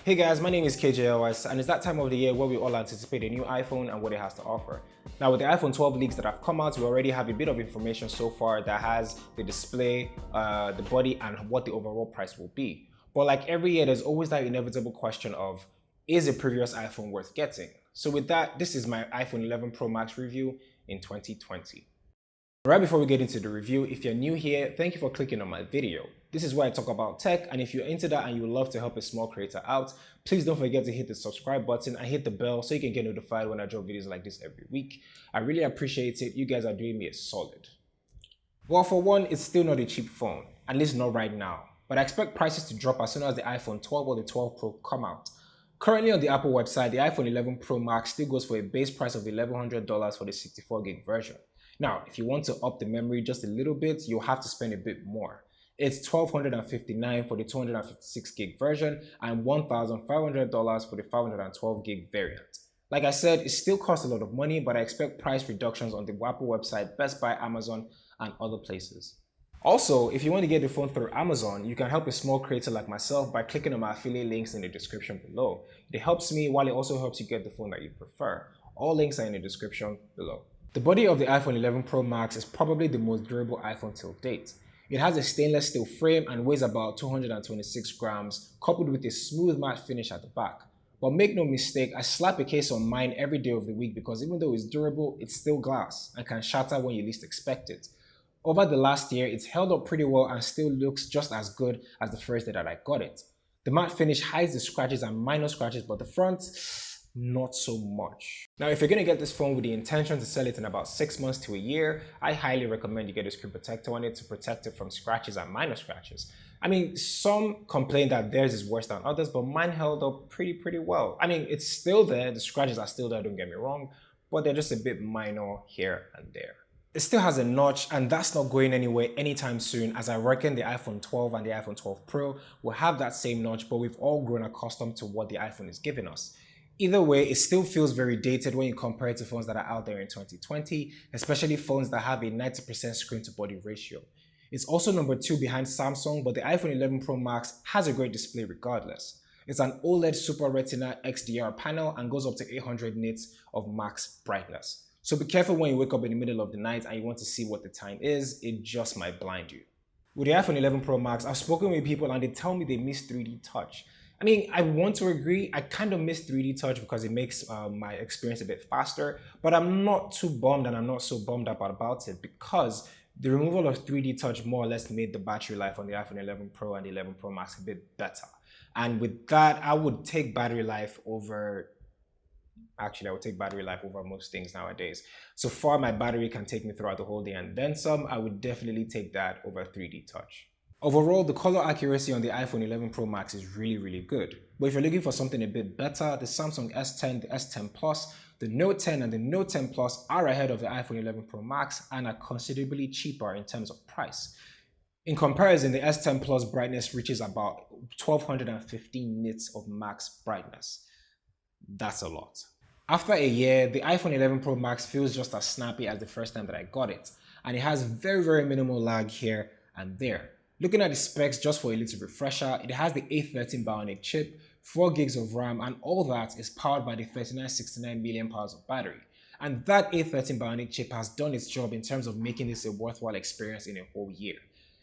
Hey guys, my name is KJLS, and it's that time of the year where we all anticipate a new iPhone and what it has to offer. Now, with the iPhone 12 leaks that have come out, we already have a bit of information so far that has the display, the body, and what the overall price will be. But like every year, there's always that inevitable question of, is a previous iPhone worth getting? So with that, this is my iPhone 11 Pro Max review in 2020. Right before we get into the review, if you're new here, thank you for clicking on my video. This is where I talk about tech, and if you're into that and you would love to help a small creator out, please don't forget to hit the subscribe button and hit the bell so you can get notified when I drop videos like this every week. I really appreciate it. You guys are doing me a solid. Well, for one, it's still not a cheap phone, at least not right now, but I expect prices to drop as soon as the iPhone 12 or the 12 Pro come out. Currently on the Apple website, the iPhone 11 Pro Max still goes for a base price of $1,100 for the 64 gig version. Now, if you want to up the memory just a little bit, you'll have to spend a bit more. It's $1,259 for the 256 gig version and $1,500 for the 512 gig variant. Like I said, it still costs a lot of money, but I expect price reductions on the Apple website, Best Buy, Amazon, and other places. Also, if you want to get the phone through Amazon, you can help a small creator like myself by clicking on my affiliate links in the description below. It helps me while it also helps you get the phone that you prefer. All links are in the description below. The body of the iPhone 11 Pro Max is probably the most durable iPhone till date. It has a stainless steel frame and weighs about 226 grams, coupled with a smooth matte finish at the back. But make no mistake, I slap a case on mine every day of the week because even though it's durable, it's still glass and can shatter when you least expect it. Over the last year, it's held up pretty well and still looks just as good as the first day that I got it. The matte finish hides the scratches and minor scratches, but the front, not so much. Now, if you're going to get this phone with the intention to sell it in about 6 months to a year, I highly recommend you get a screen protector on it to protect it from scratches and minor scratches. I mean, some complain that theirs is worse than others, but mine held up pretty well. I mean, it's still there, the scratches are still there, don't get me wrong, but they're just a bit minor here and there. It still has a notch, and that's not going anywhere anytime soon, as I reckon the iPhone 12 and the iPhone 12 Pro will have that same notch, but we've all grown accustomed to what the iPhone is giving us. Either way, it still feels very dated when you compare it to phones that are out there in 2020, especially phones that have a 90% screen-to-body ratio. It's also number 2 behind Samsung, but the iPhone 11 Pro Max has a great display regardless. It's an OLED Super Retina XDR panel and goes up to 800 nits of max brightness. So be careful when you wake up in the middle of the night and you want to see what the time is, it just might blind you. With the iPhone 11 Pro Max, I've spoken with people and they tell me they miss 3D touch. I mean, I want to agree, I kind of miss 3D touch because it makes my experience a bit faster, but I'm not too bummed and I'm not so bummed up about it because the removal of 3D touch more or less made the battery life on the iPhone 11 Pro and the 11 Pro Max a bit better. And with that, I would take battery life over most things nowadays. So far, my battery can take me throughout the whole day and then some. I would definitely take that over 3D touch. Overall, the color accuracy on the iPhone 11 Pro Max is really good. But if you're looking for something a bit better, the Samsung S10, the S10 Plus, the Note 10 and the Note 10 Plus are ahead of the iPhone 11 Pro Max and are considerably cheaper in terms of price. In comparison, the S10 Plus brightness reaches about 1215 nits of max brightness. That's a lot. After a year, the iPhone 11 Pro Max feels just as snappy as the first time that I got it, and it has very minimal lag here and there. Looking at the specs just for a little refresher, it has the A13 Bionic chip, 4 gigs of RAM, and all that is powered by the 3969 mAh of battery. And that A13 Bionic chip has done its job in terms of making this a worthwhile experience in a whole year.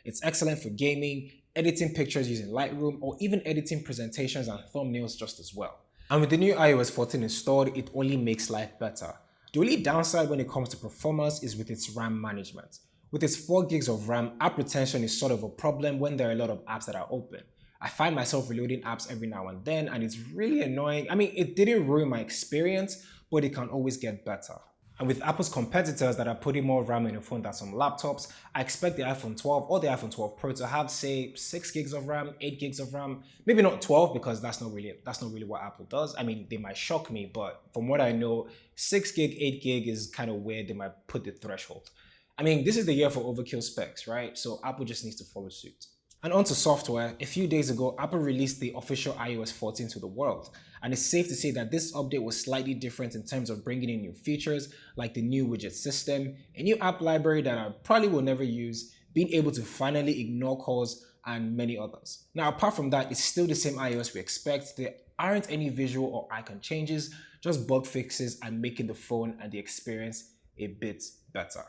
It's excellent for gaming, editing pictures using Lightroom, or even editing presentations and thumbnails just as well. And with the new iOS 14 installed, it only makes life better. The only downside when it comes to performance is with its RAM management. With its 4 gigs of RAM, app retention is sort of a problem when there are a lot of apps that are open. I find myself reloading apps every now and then and it's really annoying. I mean, it didn't ruin my experience, but it can always get better. And with Apple's competitors that are putting more RAM in your phone than some laptops, I expect the iPhone 12 or the iPhone 12 Pro to have, say, 6 gigs of RAM, 8 gigs of RAM, maybe not 12 because that's not really what Apple does. I mean, they might shock me, but from what I know, 6 gig, 8 gig is kind of where they might put the threshold. I mean, this is the year for overkill specs, right? So Apple just needs to follow suit. And onto software, a few days ago, Apple released the official iOS 14 to the world. And it's safe to say that this update was slightly different in terms of bringing in new features like the new widget system, a new app library that I probably will never use, being able to finally ignore calls, and many others. Now, apart from that, it's still the same iOS we expect. There aren't any visual or icon changes, just bug fixes and making the phone and the experience a bit better.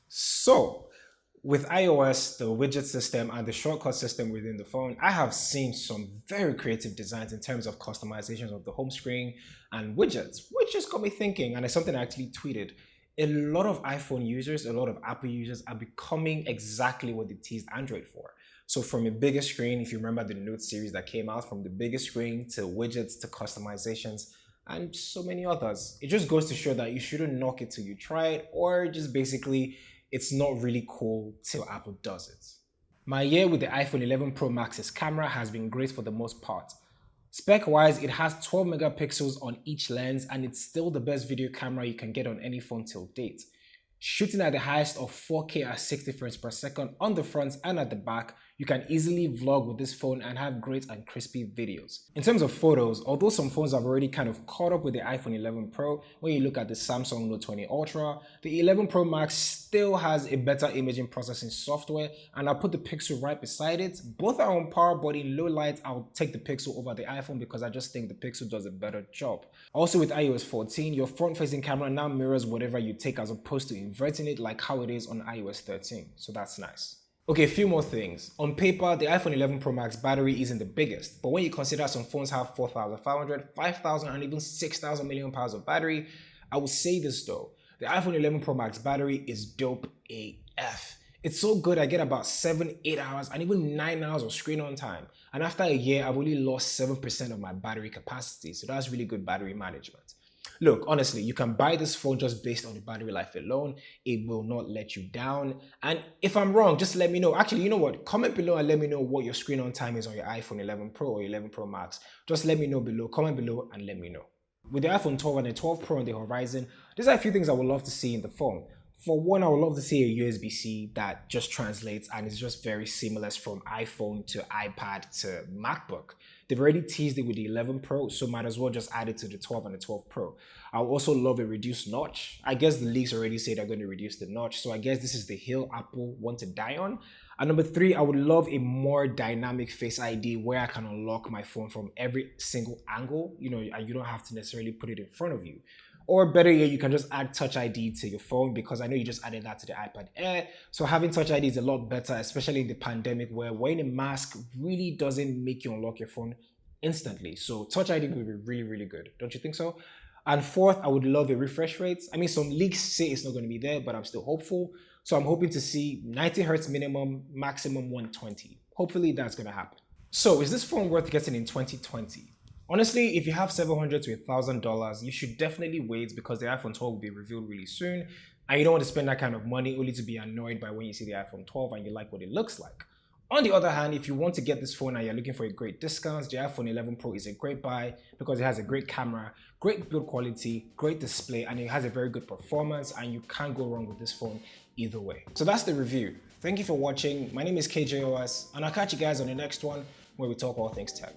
So, with iOS, the widget system, and the shortcut system within the phone, I have seen some very creative designs in terms of customizations of the home screen and widgets, which just got me thinking, and it's something I actually tweeted. A lot of iPhone users, a lot of Apple users are becoming exactly what they teased Android for. So from a bigger screen, if you remember the Note series that came out, from the bigger screen to widgets to customizations, and so many others. It just goes to show that you shouldn't knock it till you try it, or just basically it's not really cool till Apple does it. My year with the iPhone 11 Pro Max's camera has been great for the most part. Spec-wise, it has 12 megapixels on each lens and it's still the best video camera you can get on any phone till date. Shooting at the highest of 4K at 60 frames per second on the front and at the back, you can easily vlog with this phone and have great and crispy videos. In terms of photos, although some phones have already kind of caught up with the iPhone 11 Pro, when you look at the Samsung Note 20 Ultra, the 11 Pro Max still has a better imaging processing software, and I'll put the Pixel right beside it. Both are on par, but in low light, I'll take the Pixel over the iPhone because I just think the Pixel does a better job. Also with iOS 14, your front-facing camera now mirrors whatever you take as opposed to inverting it like how it is on iOS 13, so that's nice. Okay, a few more things. On paper, the iPhone 11 Pro Max battery isn't the biggest, but when you consider some phones have 4,500, 5,000 and even 6,000 million pounds of battery, I will say this though, the iPhone 11 Pro Max battery is dope AF. It's so good I get about 7-8 hours and even 9 hours of screen on time. And after a year, I've only lost 7% of my battery capacity, so that's really good battery management. Look, honestly, you can buy this phone just based on the battery life alone. It will not let you down. And if I'm wrong, just let me know. Actually, you know what? Comment below and let me know what your screen on time is on your iPhone 11 Pro or 11 Pro Max. Just let me know below. Comment below and let me know. With the iPhone 12 and the 12 Pro on the horizon, there's a few things I would love to see in the phone. For one, I would love to see a USB-C that just translates and is just very seamless from iPhone to iPad to MacBook. They've already teased it with the 11 Pro, so might as well just add it to the 12 and the 12 Pro. I would also love a reduced notch. I guess the leaks already say they're going to reduce the notch, so I guess this is the hill Apple want to die on. And number three, I would love a more dynamic Face ID where I can unlock my phone from every single angle, you don't have to necessarily put it in front of you. Or better yet, you can just add Touch ID to your phone because I know you just added that to the iPad Air. So having Touch ID is a lot better, especially in the pandemic where wearing a mask really doesn't make you unlock your phone instantly. So Touch ID would be really, really good. Don't you think so? And fourth, I would love a refresh rate. I mean, some leaks say it's not going to be there, but I'm still hopeful. So I'm hoping to see 90 Hertz minimum, maximum 120. Hopefully that's going to happen. So is this phone worth getting in 2020? Honestly, if you have $700 to $1,000, you should definitely wait because the iPhone 12 will be revealed really soon, and you don't want to spend that kind of money only to be annoyed by when you see the iPhone 12 and you like what it looks like. On the other hand, if you want to get this phone and you're looking for a great discount, the iPhone 11 Pro is a great buy because it has a great camera, great build quality, great display, and it has a very good performance, and you can't go wrong with this phone either way. So that's the review. Thank you for watching. My name is KJOS, and I'll catch you guys on the next one where we talk all things tech.